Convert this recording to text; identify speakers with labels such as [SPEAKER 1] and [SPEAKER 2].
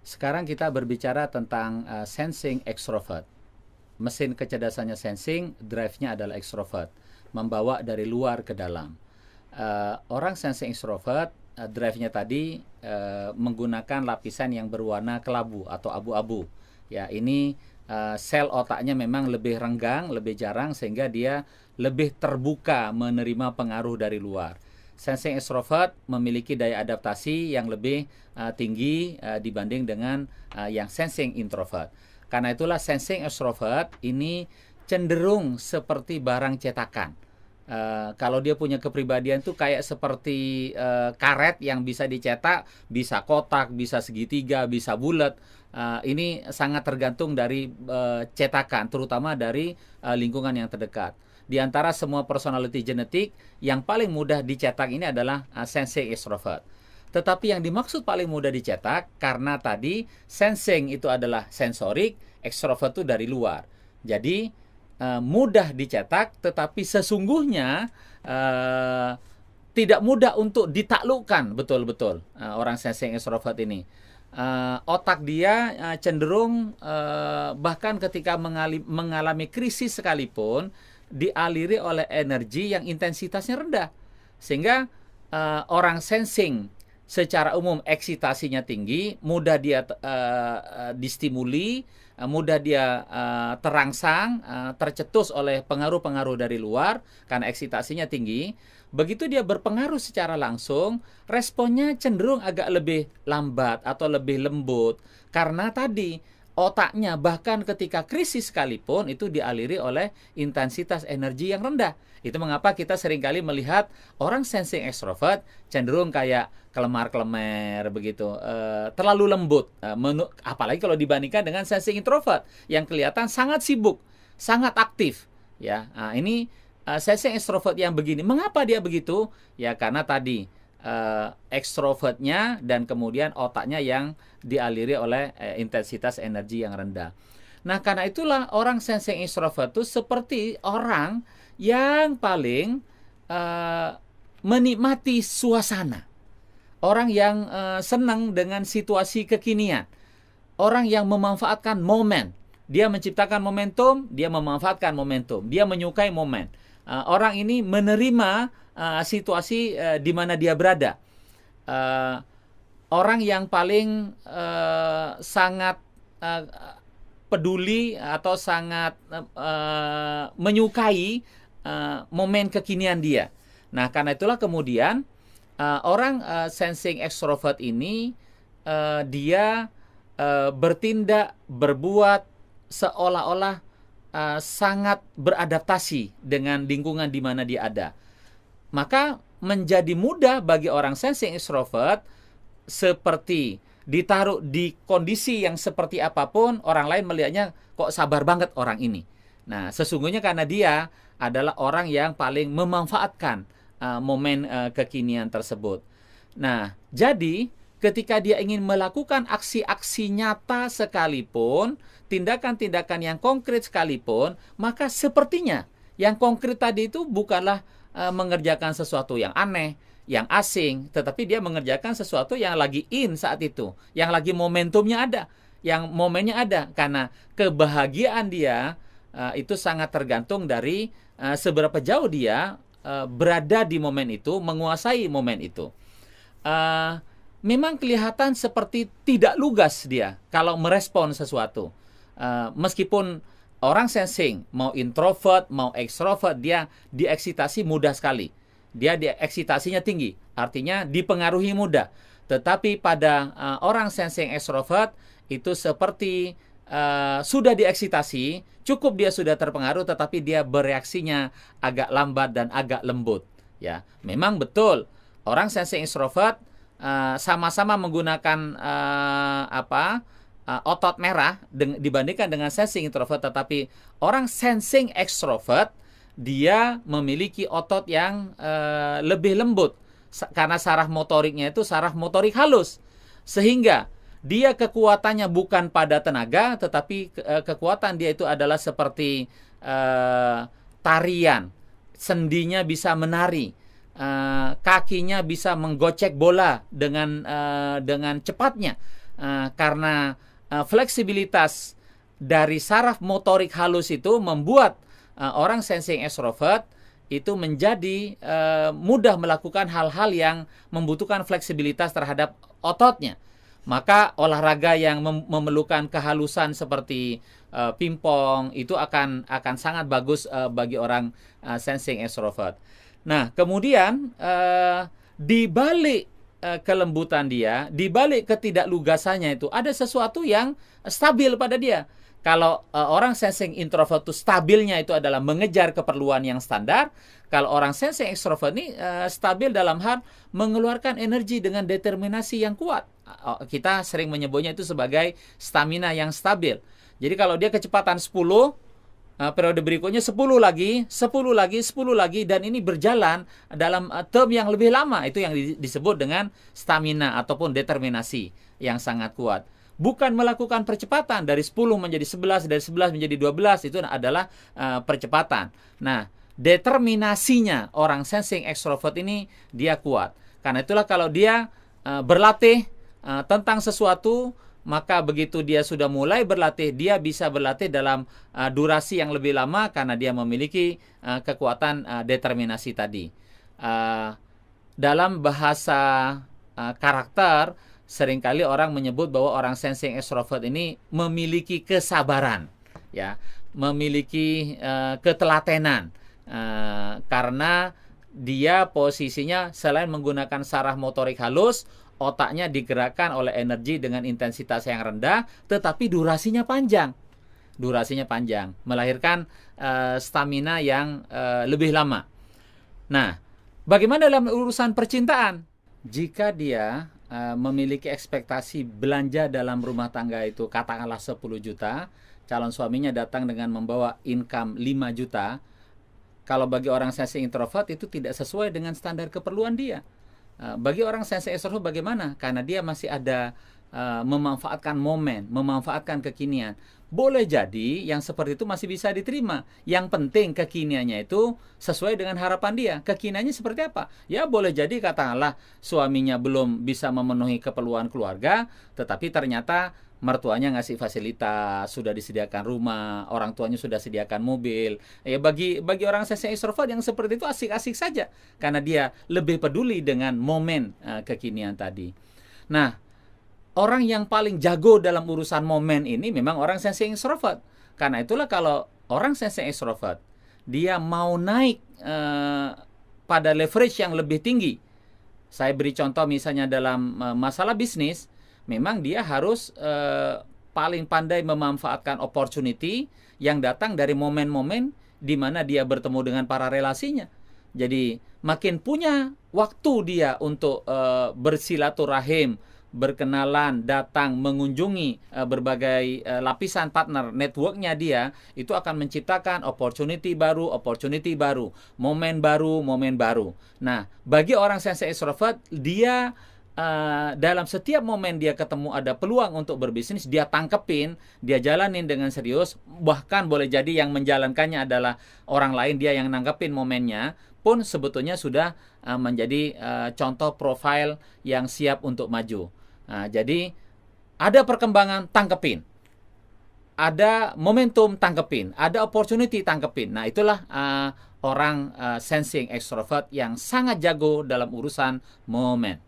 [SPEAKER 1] Sekarang kita berbicara tentang sensing extrovert. Mesin kecerdasannya sensing, drive-nya adalah extrovert, membawa dari luar ke dalam. Orang sensing extrovert, drive-nya tadi menggunakan lapisan yang berwarna kelabu atau abu-abu. Ya, ini sel otaknya memang lebih renggang, lebih jarang, sehingga dia lebih terbuka menerima pengaruh dari luar. Sensing extrovert memiliki daya adaptasi yang lebih tinggi dibanding dengan yang sensing introvert. Karena itulah sensing extrovert ini cenderung seperti barang cetakan. Kalau dia punya kepribadian tuh kayak seperti karet yang bisa dicetak, bisa kotak, bisa segitiga, bisa bulat. Ini sangat tergantung dari cetakan, terutama dari lingkungan yang terdekat. Di antara semua personality genetik, yang paling mudah dicetak ini adalah sensing extrovert. Tetapi yang dimaksud paling mudah dicetak, karena tadi sensing itu adalah sensorik, extrovert itu dari luar. Jadi mudah dicetak, tetapi sesungguhnya tidak mudah untuk ditaklukkan betul-betul orang sensing extrovert ini. Otak dia cenderung bahkan ketika mengalami krisis sekalipun dialiri oleh energi yang intensitasnya rendah, sehingga orang sensing secara umum eksitasinya tinggi, mudah dia distimuli, mudah dia terangsang, tercetus oleh pengaruh-pengaruh dari luar karena eksitasinya tinggi. Begitu dia berpengaruh secara langsung, responnya cenderung agak lebih lambat atau lebih lembut, karena tadi otaknya bahkan ketika krisis sekalipun itu dialiri oleh intensitas energi yang rendah. Itu mengapa kita seringkali melihat orang sensing extrovert cenderung kayak kelemar-kelemer begitu, terlalu lembut, apalagi kalau dibandingkan dengan sensing introvert yang kelihatan sangat sibuk, sangat aktif. Ya, ini sensing extrovert yang begini. Mengapa dia begitu? Ya karena tadi ekstrovertnya dan kemudian otaknya yang dialiri oleh intensitas energi yang rendah. Nah, karena itulah orang sensing extrovert itu seperti orang yang paling menikmati suasana. Orang yang senang dengan situasi kekinian. Orang yang memanfaatkan momen. Dia menciptakan momentum, dia memanfaatkan momentum, dia menyukai momen. Orang ini menerima situasi di mana dia berada. Orang yang paling sangat peduli atau sangat menyukai momen kekinian dia. Nah, karena itulah kemudian orang sensing extrovert ini dia bertindak, berbuat seolah-olah sangat beradaptasi dengan lingkungan di mana dia ada. Maka menjadi mudah bagi orang sensing extrovert seperti ditaruh di kondisi yang seperti apapun, orang lain melihatnya kok sabar banget orang ini. Nah, sesungguhnya karena dia adalah orang yang paling memanfaatkan momen kekinian tersebut. Nah, jadi ketika dia ingin melakukan aksi-aksi nyata sekalipun, tindakan-tindakan yang konkret sekalipun, maka sepertinya yang konkret tadi itu bukanlah mengerjakan sesuatu yang aneh, yang asing, tetapi dia mengerjakan sesuatu yang lagi in saat itu, yang lagi momentumnya ada, yang momennya ada, karena kebahagiaan dia itu sangat tergantung dari seberapa jauh dia berada di momen itu, menguasai momen itu. Memang kelihatan seperti tidak lugas dia kalau merespon sesuatu. Meskipun orang sensing, mau introvert, mau extrovert, dia dieksitasi mudah sekali. Dia dieksitasinya tinggi, artinya dipengaruhi mudah. Tetapi pada orang sensing extrovert itu seperti sudah dieksitasi, cukup dia sudah terpengaruh, tetapi dia bereaksinya agak lambat dan agak lembut. Ya, memang betul orang sensing extrovert sama-sama menggunakan otot merah dibandingkan dengan sensing introvert, tetapi orang sensing extrovert dia memiliki otot yang lebih lembut karena saraf motoriknya itu saraf motorik halus, sehingga dia kekuatannya bukan pada tenaga, tetapi kekuatan dia itu adalah seperti tarian. Sendinya bisa menari, kakinya bisa menggocek bola dengan cepatnya. karena fleksibilitas dari saraf motorik halus itu membuat orang sensing extrovert itu menjadi mudah melakukan hal-hal yang membutuhkan fleksibilitas terhadap ototnya. Maka olahraga yang memerlukan kehalusan seperti pingpong itu akan sangat bagus bagi orang sensing extrovert. Nah, kemudian di balik kelembutan dia, di balik ketidaklugasannya itu ada sesuatu yang stabil pada dia. Kalau orang sensing introvert itu stabilnya itu adalah mengejar keperluan yang standar. Kalau orang sensing extrovert ini stabil dalam hal mengeluarkan energi dengan determinasi yang kuat. Kita sering menyebutnya itu sebagai stamina yang stabil. Jadi kalau dia kecepatan 10, periode berikutnya 10 lagi, 10 lagi, 10 lagi, dan ini berjalan dalam term yang lebih lama. Itu yang disebut dengan stamina ataupun determinasi yang sangat kuat. Bukan melakukan percepatan dari 10 menjadi 11, dari 11 menjadi 12, itu adalah percepatan. Nah, determinasinya orang sensing extrovert ini dia kuat. Karena itulah kalau dia berlatih tentang sesuatu, maka begitu dia sudah mulai berlatih, dia bisa berlatih dalam durasi yang lebih lama karena dia memiliki kekuatan determinasi tadi. Dalam bahasa karakter, seringkali orang menyebut bahwa orang sensing extrovert ini memiliki kesabaran, ya, memiliki ketelatenan, karena dia posisinya selain menggunakan saraf motorik halus, otaknya digerakkan oleh energi dengan intensitas yang rendah, tetapi durasinya panjang. Durasinya panjang, melahirkan stamina yang lebih lama. Nah, bagaimana dalam urusan percintaan? Jika dia memiliki ekspektasi belanja dalam rumah tangga itu katakanlah 10 juta, calon suaminya datang dengan membawa income 5 juta, kalau bagi orang sensing introvert itu tidak sesuai dengan standar keperluan dia. Bagi orang sensing extrovert bagaimana? Karena dia masih ada memanfaatkan momen, memanfaatkan kekinian. Boleh jadi yang seperti itu masih bisa diterima. Yang penting kekiniannya itu sesuai dengan harapan dia. Kekiniannya seperti apa? Ya boleh jadi katakanlah suaminya belum bisa memenuhi keperluan keluarga, tetapi ternyata mertuanya ngasih fasilitas, sudah disediakan rumah, orang tuanya sudah sediakan mobil. Ya bagi orang sensing extrovert yang seperti itu asik-asik saja, karena dia lebih peduli dengan momen kekinian tadi. Nah, orang yang paling jago dalam urusan momen ini memang orang sensing extrovert. Karena itulah kalau orang sensing extrovert dia mau naik pada leverage yang lebih tinggi. Saya beri contoh misalnya dalam masalah bisnis, memang dia harus paling pandai memanfaatkan opportunity yang datang dari momen-momen di mana dia bertemu dengan para relasinya. Jadi makin punya waktu dia untuk bersilaturahim, berkenalan, datang, mengunjungi berbagai lapisan partner, networknya dia, itu akan menciptakan opportunity baru, momen baru. Nah, bagi orang sensing extrovert, dia dalam setiap momen dia ketemu ada peluang untuk berbisnis, dia tangkepin, dia jalanin dengan serius, bahkan boleh jadi yang menjalankannya adalah orang lain, dia yang nangkepin momennya, pun sebetulnya sudah menjadi contoh profil yang siap untuk maju. Nah, jadi ada perkembangan, tangkepin. Ada momentum, tangkepin. Ada opportunity, tangkepin. Nah, itulah orang sensing extrovert yang sangat jago dalam urusan momen.